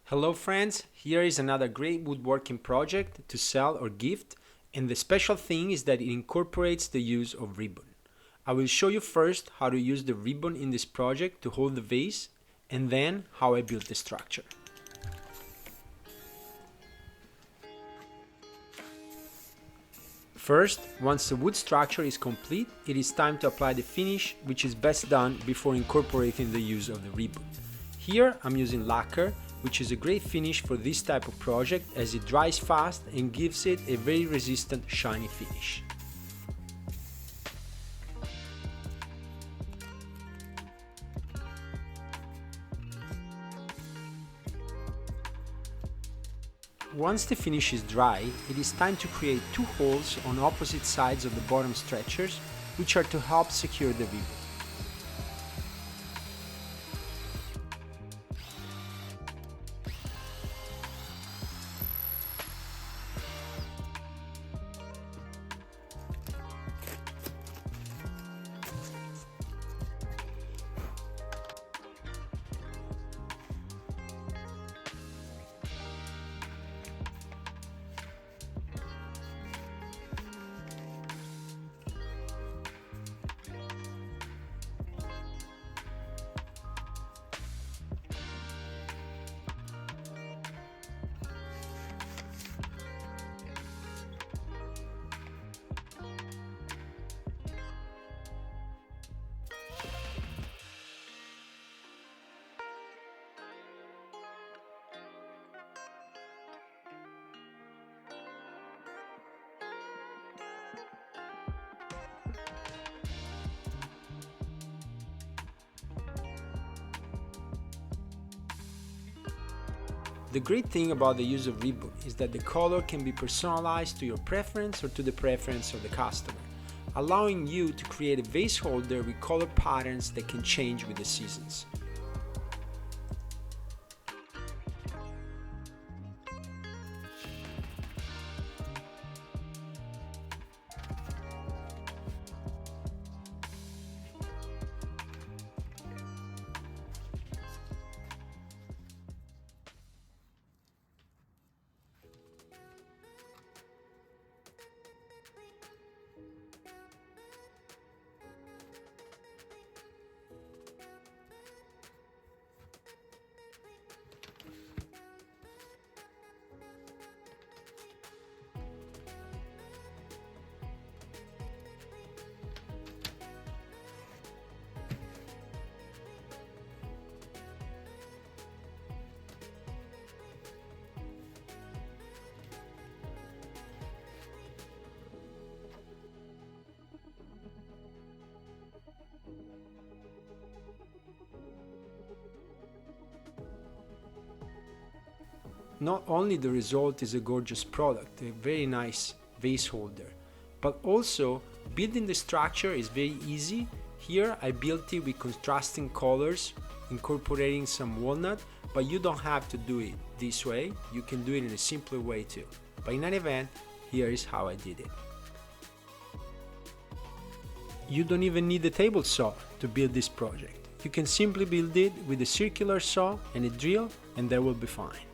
Hello friends, here is another great woodworking project to sell or gift, and the special thing is that it incorporates the use of ribbon. I will show you first how to use the ribbon in this project to hold the vase, and then how I built the structure. First, once the wood structure is complete, it is time to apply the finish, which is best done before incorporating the use of the ribbon. Here I'm using lacquer, which is a great finish for this type of project as it dries fast and gives it a very resistant shiny finish. Once the finish is dry, it is time to create two holes on opposite sides of the bottom stretchers, which are to help secure the ribbon. The great thing about the use of ribbon is that the color can be personalized to your preference or to the preference of the customer, allowing you to create a vase holder with color patterns that can change with the seasons. Not only the result is a gorgeous product, a very nice vase holder, but also building the structure is very easy. Here I built it with contrasting colors, incorporating some walnut, but you don't have to do it this way. You can do it in a simpler way too. But in any event, here is how I did it. You don't even need a table saw to build this project. You can simply build it with a circular saw and a drill, and that will be fine.